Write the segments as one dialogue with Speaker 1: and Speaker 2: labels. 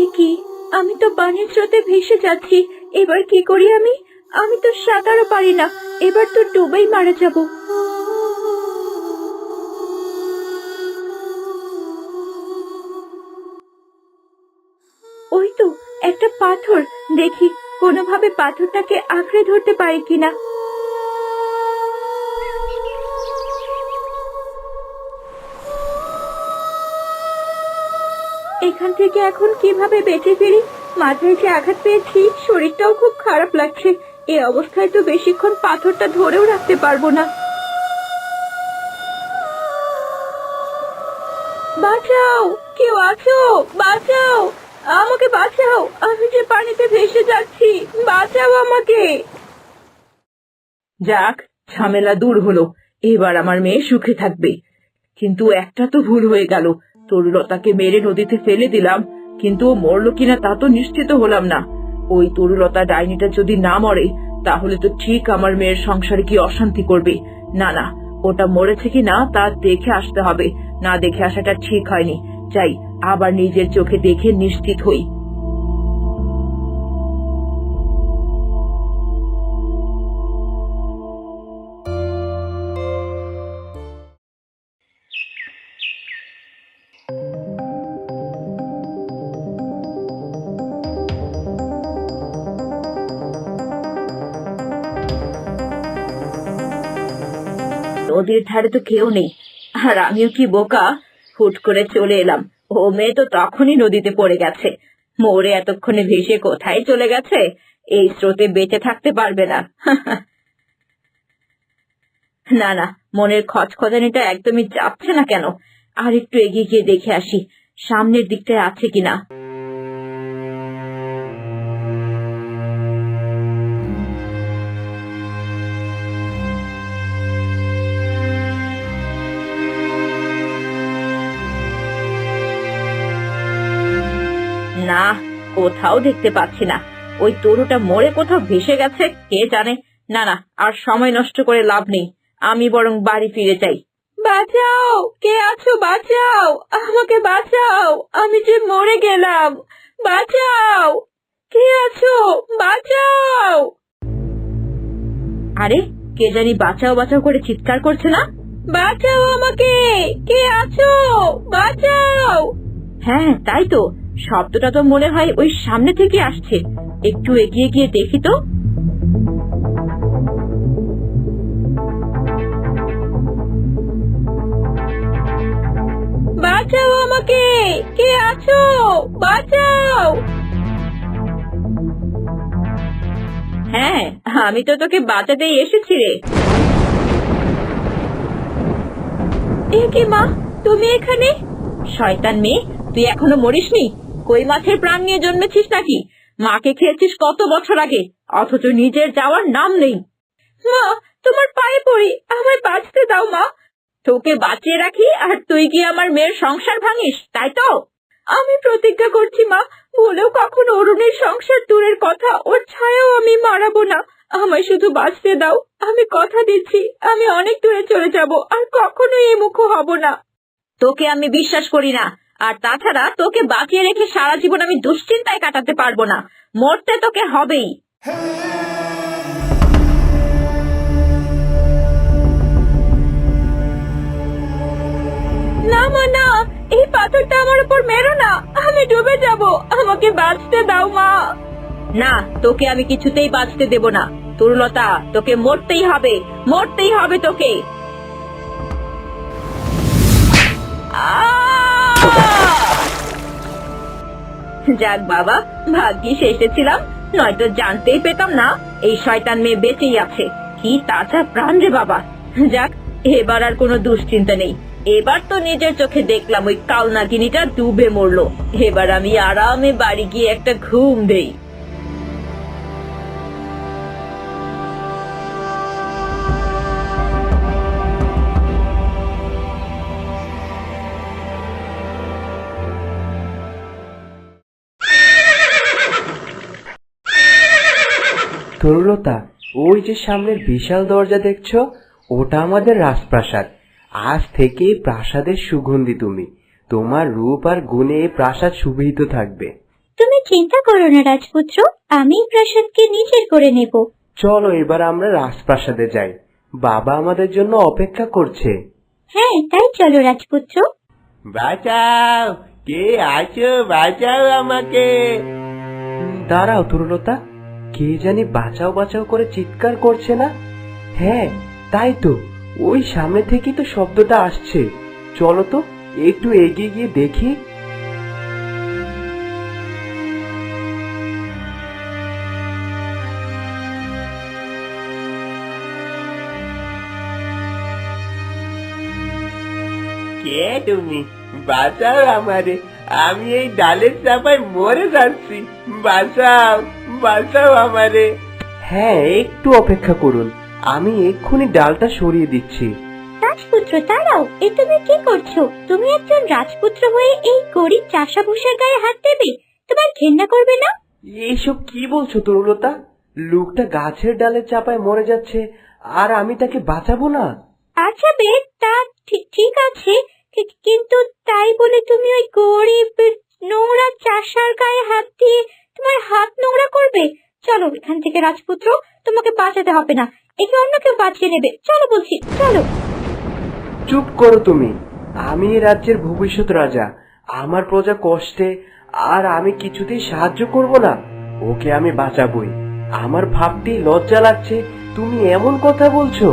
Speaker 1: এ কি, আমি তো পানির স্রোতে ভেসে যাচ্ছি। এবার কি করি আমি? আমি তো সাঁতারও পারি না, এবার তো ডুবেই মারা যাব। ওই তো একটা পাথর, দেখি কোনোভাবে পাথরটাকে আঁকড়ে ধরতে পারি কিনা। এখান থেকে এখন কিভাবে বেঁচে ফিরি? মাথায় যে আঘাত পেয়েছি, শরীরটাও খুব খারাপ লাগছে। এই অবস্থায় তো বেশিক্ষণ পাথরটা ধরেও রাখতে পারবো না। বাঁচাও, কেউ আছো? বাঁচাও, আমাকে বাঁচাও, আমি যে পানিতে ভেসে যাচ্ছি, বাঁচাও আমাকে। যাক, ঝামেলা দূর হলো, এবার আমার মেয়ে সুখে থাকবে। কিন্তু একটা তো ভুল হয়ে গেল, তরুলতাকে মেরে নদীতে ফেলে দিলাম, কিন্তু ও মরলো কিনা তা তো নিশ্চিত হলাম না। ওই তরুলতা ডাইনিটা যদি না মরে, তাহলে তো ঠিক আমার মেয়ের সংসারে কি অশান্তি করবে। না না, ওটা মরেছে কিনা তা দেখে আসতে হবে, না দেখে আসাটা ঠিক হয়নি। যাই, আবার নিজের চোখে দেখে নিশ্চিত হই। নদীর ধারে তো কেউ নেই, আর আমিও কি বোকা, হুট করে চলে এলাম। ও মেয়ে তো তখনই নদীতে পড়ে গেছে, মরে এতক্ষণে ভেসে কোথায় চলে গেছে। এই স্রোতে বেঁচে থাকতে পারবে না। না না, মনের খচখচানিটা একদমই যাচ্ছে না কেন। আর একটু এগিয়ে গিয়ে দেখে আসি সামনের দিকটায় আছে কিনা। না, কোথাও দেখতে পাচ্ছি না। ওই তরুটা মরে কোথাও ভেসে গেছে কে জানে। না না, আর সময় নষ্ট করে লাভ নেই, আমি বরং বাড়ি ফিরে যাই। বাঁচাও, কে আছো? বাঁচাও, আমাকে বাঁচাও, আমি যে মরে গেলাম। বাঁচাও, কে আছো? বাঁচাও। আরে, কে জানি বাঁচাও বাঁচাও করে চিৎকার করছে না? বাঁচাও আমাকে, কে আছো? বাঁচাও। হ্যাঁ, তাই তো, শব্দটা তো মনে হয় ওই সামনে থেকে আসছে। একটু এগিয়ে গিয়ে দেখি তো। বাঁচাও আমাকে, কে আছো? বাঁচাও। হ্যাঁ, আমি তো তোকে বাঁচাতেই এসেছি রে। এ কি মা, তুমি এখানে? শয়তান মেয়ে, তুই এখনো মরিসনি? কই মাছের প্রাণ নিয়ে জন্মেছিস নাকি? মাকে খেয়েছিস কত বছর আগে, অথচ নিজের যাওয়ার নাম নেই। মা, তোমার পায়ে পড়ি, আমায় বাঁচতে দাও মা। তোকে বাঁচিয়ে রাখি আর তুই কি আমার মেয়ের সংসার ভাঙিস, তাই তো? আমি প্রতিজ্ঞা করছি মা, বলেও কখনো অরুণের সংসার দূরের কথা, ওর ছায়াও আমি মারাবো না। আমায় শুধু বাঁচতে দাও, আমি কথা দিচ্ছি আমি অনেক দূরে চলে যাব, আর কখনোই এ মুখো হব না। তোকে আমি বিশ্বাস করি না, আর তাছাড়া তোকে বাঁচিয়ে রেখে সারা জীবন আমি দুশ্চিন্তায় কাটাতে পারবো না। মরতে তোকে হবেই। না মা, না, এই পাথরটা আমার উপর মেরো না, আমি ডুবে যাব, আমাকে বাঁচতে দাও মা। না, তোকে আমি কিছুতেই বাঁচতে দেব না। তরুলতা, তোকে মরতেই হবে, মরতেই হবে তোকে। যাক বাবা, ভাগ্যিস এসেছিলাম, নয়তো জানতেই পেতাম না এই শয়তান মেয়ে বেঁচেই আছে। কি তাজা প্রাণ রে বাবা। যাক, এবার আর কোনো দুশ্চিন্তা নেই। এবার তো নিজের চোখে দেখলাম ওই কালনাগিনীটা ডুবে মরলো। এবার আমি আরামে বাড়ি গিয়ে একটা ঘুম দেই।
Speaker 2: তরুলতা, ওই যে সামনের বিশাল দরজা দেখছো, ওটা আমাদের রাজপ্রাসাদ। আজ থেকে প্রাসাদের সুগন্ধি তুমি। তোমার রূপ আর গুণে এই প্রাসাদ সুবিহিত থাকবে।
Speaker 1: চিন্তা করো না রাজপুত্র, আমি প্রাসাদকে নিজের করে নেব।
Speaker 2: চলো এবার আমরা রাজপ্রাসাদে যাই, বাবা আমাদের জন্য অপেক্ষা করছে।
Speaker 1: হ্যাঁ, তাই চলো রাজপুত্র।
Speaker 2: বাঁচাও, কে আছো, বাঁচাও আমাকে। দাঁড়াও তরুলতা, কে জানি বাঁচাও বাঁচাও করে চিৎকার করছে না? হ্যাঁ তাই তো, ওই সামনে থেকেই তো শব্দটা আসছে। চলো তো একটু এগিয়ে গিয়ে দেখি। কে তুমি? বাঁচাও আমারে, আমি এই ডালের চাপায় মরে যাচ্ছি, বাঁচাও, বাঁচাও আমারে। হ্যাঁ একটু অপেক্ষা করুন, আমি এক্ষুনি ডালটা সরিয়ে দিচ্ছি।
Speaker 1: রাজপুত্র দাঁড়াও, এ তুমি কি করছো? তুমি একজন রাজপুত্র হয়ে এই গরিব চাষা ভুষার গায়ে হাত দেবে? তোমার ঘেন্না করবে না?
Speaker 2: এইসব কি বলছো তরুলতা? লোকটা গাছের ডালের চাপায় মরে যাচ্ছে, আর আমি তাকে বাঁচাবো না?
Speaker 1: আচ্ছা বেশ, তা ঠিক আছে, কিন্তু তাই বলে তুমি ওই গরিব নোংরা চাষার গায়ে হাত দিয়ে তোমার হাত নোংরা করবে? চলো এখান থেকে রাজপুত্র, তোমাকে বাঁচাতে হবে না, একে অন্য কেউ বাঁচিয়ে নেবে। চলো বলছি, চলো।
Speaker 2: চুপ করো তুমি, আমি এই রাজ্যের ভবিষ্যৎ রাজা, আমার প্রজা কষ্টে, আর আমি কিছুতেই সাহায্য করব না। ওকে আমি বাঁচাবই। আমার ভাবতেই লজ্জা লাগছে, তুমি এমন কথা বলছো।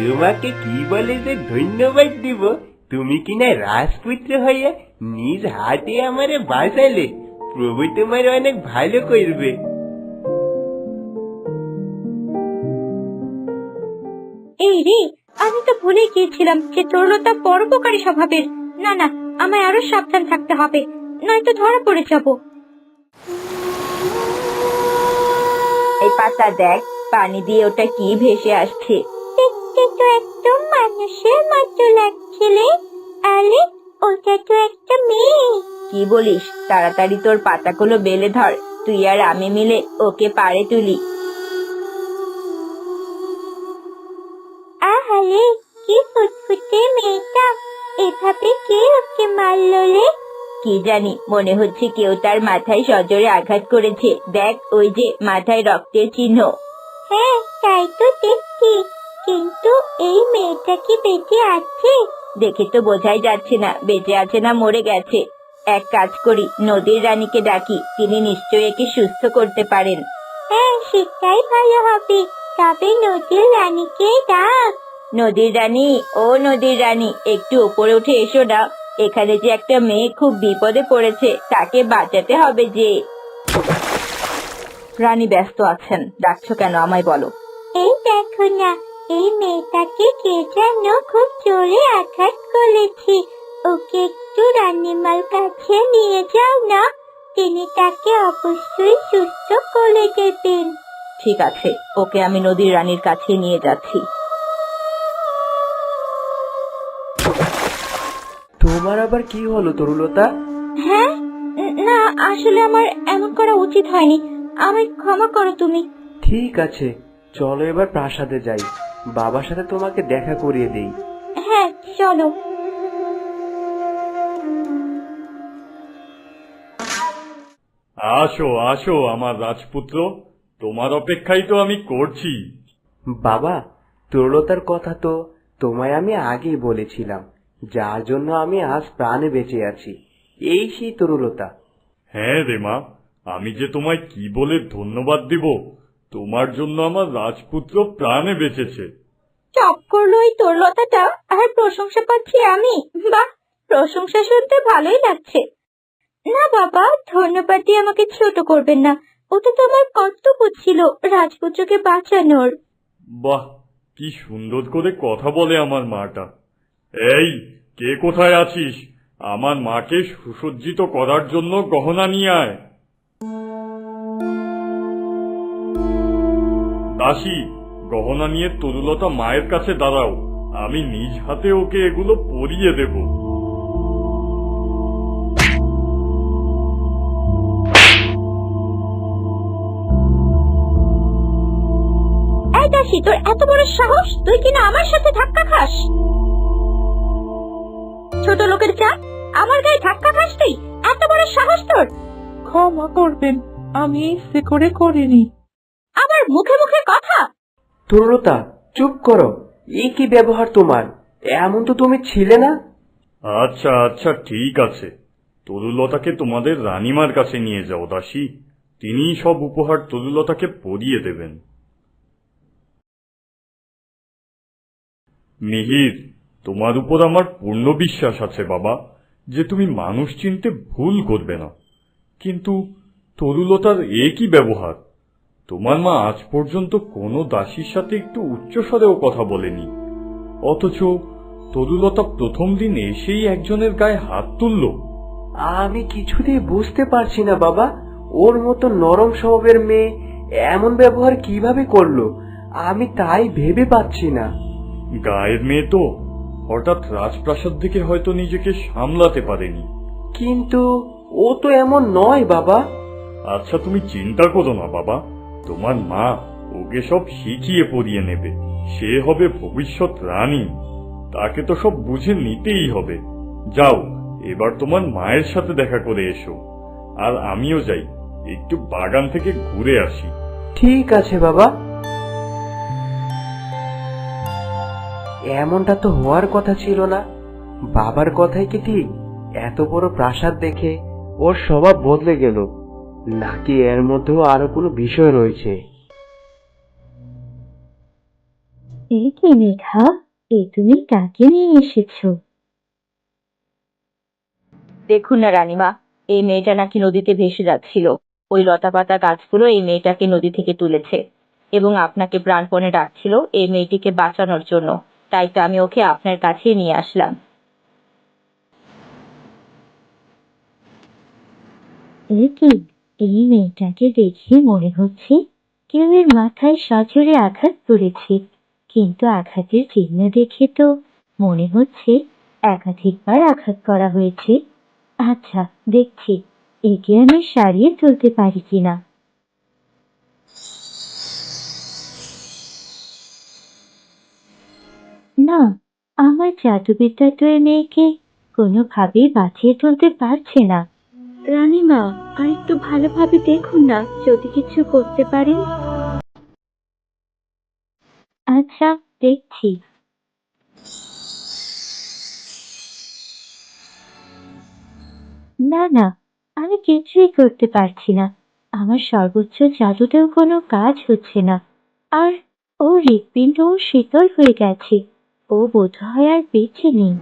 Speaker 2: তোমাকে কি বলে যে ধন্যবাদ দিব, তুমি কিনা রাজপুত্র হইয়া নিজ হাতে আমারে বাঁচালে। প্রভু তোমার অনেক ভালো করবে।
Speaker 1: এই রে, আমি তো ভুলে গিয়েছিলাম যে তরুলতা পরোপকারী স্বভাবের। না না, আমায় আরো সাবধান থাকতে হবে, নয়তো ধরা পড়ে যাব। এই পাতা দেখ, পানি দিয়ে ওটা কি ভেসে আসছে। দেখতে তো একদম মানুষের মতো লাগছিল। আরে ওটা তো একটা মেয়ে। কি বলিস? তাড়াতাড়ি তোর পাতাগুলো বেলে ধর, তুই আর আমি মিলে ওকে পাড়ে তুলি। আহারে, কি ফুটফুটে মেয়েটা, এভাবে কে ওকে মারলো রে? কি জানি, মনে হচ্ছে কেউ তার মাথায় সজোরে আঘাত করেছে। দেখ, ওই যে মাথায় রক্তের চিহ্ন। হ্যাঁ তাই তো দেখছি, কিন্তু এই মেয়েটা কি বেঁচে আছে? দেখে তো বোঝাই যাচ্ছে না বেঁচে আছে না মরে গেছে। এক কাজ করি, নদীর রানীকে ডাকি, তিনি নিশ্চয়ই একে সুস্থ করতে পারেন। হ্যাঁ সেটাই ভালো হবে, তবে নদীর রানীকে ডাক। নদীর রানী, ও নদীর রানী, একটু উপরে উঠে এসো না। এখানে যে একটা মেয়ে খুব বিপদে পড়েছে, তাকে বাঁচাতে হবে যে। রানী ব্যস্ত আছেন, ডাকছো কেন আমায় বলো। এই দেখো না, এই মেয়েটাকে কে যেন খুব জোরে আঘাত করেছে, ওকে একটু রানীমার কাছে নিয়ে যাও না, তিনি তাকে অবশ্যই সুস্থ করে দেবেন। ঠিক আছে, ওকে আমি নদীর রানীর কাছে নিয়ে যাচ্ছি।
Speaker 2: তোমার আবার কি হলো তরুলতা?
Speaker 1: হ্যাঁ না, আসলে আমার এমন করা উচিত হয়নি, আমায় ক্ষমা করো তুমি।
Speaker 2: ঠিক আছে, চলো এবার প্রাসাদে যাই, বাবার সাথে তোমাকে দেখা করিয়ে দেই।
Speaker 1: হ্যাঁ চলো।
Speaker 3: আসো আসো আমার রাজপুত্র, তোমার অপেক্ষাই তো আমি করছি।
Speaker 2: বাবা, তরুলতার কথা তো তোমায় আমি আগেই বলেছিলাম, যার জন্য আমি আজ প্রাণে বেঁচে আছি, এই সেই তরুলতা।
Speaker 3: হ্যাঁ রে মা, আমি যে তোমায় কি বলে ধন্যবাদ দিব, তোমার জন্য আমার রাজপুত্র প্রাণে বেঁচেছে।
Speaker 1: চপ করলো এই তরলতাটা, আর প্রশংসা পাচ্ছি আমি। বাহ, প্রশংসা শুনতে ভালোই লাগছে। না বাবা, ধন্যবাদ দিয়ে আমাকে ছোট করবেন না, ওটা তো আমার কর্তব্য ছিল রাজপুত্রকে বাঁচানোর।
Speaker 3: বাহ, কি সুন্দর করে কথা বলে আমার মাটা। এই, কে কোথায় আছিস? আমার মাকে সুসজ্জিত করার জন্য গহনা নিয়ে আয়। দাসী, গহনা নিয়ে তরুলতা মায়ের কাছে দাঁড়াও, আমি নিজ হাতে ওকে এগুলো পরিয়ে দেব।
Speaker 1: এই দাসী, তোর এত বড় সাহস, তুই কিনা আমার সাথে ধাক্কা খাস? ছোট লোকের চা, আমার গায়ে ধাক্কা খাস তুই? এত বড় সাহস তোর!
Speaker 4: ক্ষমা করবেন, আমি ইচ্ছে করে করিনি।
Speaker 1: আবার মুখে মুখে কথা!
Speaker 2: তরুলতা, চুপ করো। এ কি ব্যবহার তোমার? এমন তো তুমি ছিলে না।
Speaker 3: আচ্ছা আচ্ছা, ঠিক আছে। তরুলতাকে তোমাদের রানীমার কাছে নিয়ে যাও দাসী, তিনিই সব উপহার তরুলতাকে পরিয়ে দেবেন। মিহির, তোমার উপর আমার পূর্ণ বিশ্বাস আছে বাবা, যে তুমি মানুষ চিনতে ভুল করবে না। কিন্তু তরুলতার এ কি ব্যবহার? তোমার মা আজ পর্যন্ত কোনো দাসীর সাথে একটু উচ্চস্বরেও কথা বলেনি, অথচ তরুলতা প্রথম দিন এসেই একজনের গায়ে হাত তুলল।
Speaker 2: আমি কিছুতেই বুঝতে পারছি না বাবা, ওর মতো নরম স্বভাবের মেয়ে এমন ব্যবহার কিভাবে করলো, আমি তাই ভেবে পাচ্ছি না।
Speaker 3: গায়ের মেয়ে তো, হঠাৎ রাজপ্রাসাদ থেকে হয়তো নিজেকে সামলাতে পারেনি।
Speaker 2: কিন্তু ও তো এমন নয় বাবা।
Speaker 3: আচ্ছা, তুমি চিন্তা করো না বাবা, তোমার মা ওকে সব শিখিয়ে পড়িয়ে নেবে। সে হবে ভবিষ্যৎ রানী, তাকে তো সব বুঝে নিতেই হবে। যাও, এবার তোমার মায়ের সাথে দেখা করে এসো, আর আমিও যাই, একটু বাগান থেকে ঘুরে আসি।
Speaker 2: ঠিক আছে বাবা। এমনটা তো হওয়ার কথা ছিল না। বাবার কথাই কি ঠিক? এত বড় প্রাসাদ দেখে ওর স্বভাব বদলে গেল, নাকি এর মধ্যেও আরো কোনো বিষয় রয়েছে?
Speaker 5: এ কি মেঘা, তুমি কাকে নিয়ে এসেছো?
Speaker 1: দেখুন না রানীমা, এই মেয়েটা নাকি নদীতে ভেসে যাচ্ছিল। ওই লতাপাতা গাছগুলো এই মেয়েটাকে নদী থেকে তুলেছে এবং আপনাকে প্রাণপণে ডাকছিল এই মেয়েটিকে বাঁচানোর জন্য। তাই তো আমি ওকে আপনার কাছে নিয়ে আসলাম।
Speaker 5: এ কি, এই মেয়েটাকে দেখে মনে হচ্ছে কেউ এর মাথায় সজোরে আঘাত করেছে, কিন্তু আঘাতের চিহ্ন দেখে তো মনে হচ্ছে একাধিকবার আঘাত করা হয়েছে। আচ্ছা, দেখছি একে আমি সারিয়ে তুলতে পারি কিনা। না, আমার জাদুবিদ্যা তো এই মেয়েকে কোনোভাবেই বাঁচিয়ে তুলতে পারছে না। রানীমা, আর একটু ভালোভাবে দেখুন না, যদি কিছু করতে পারেন। আচ্ছা, দেখছি। না না, আমি কিছুই করতে পারছি না। আমার সর্বোচ্চ জাদুতেও কোনো কাজ হচ্ছে না। আর ওর হৃৎপিণ্ড শীতল হয়ে গেছে। ও বোধহয় আর বেঁচে নেই।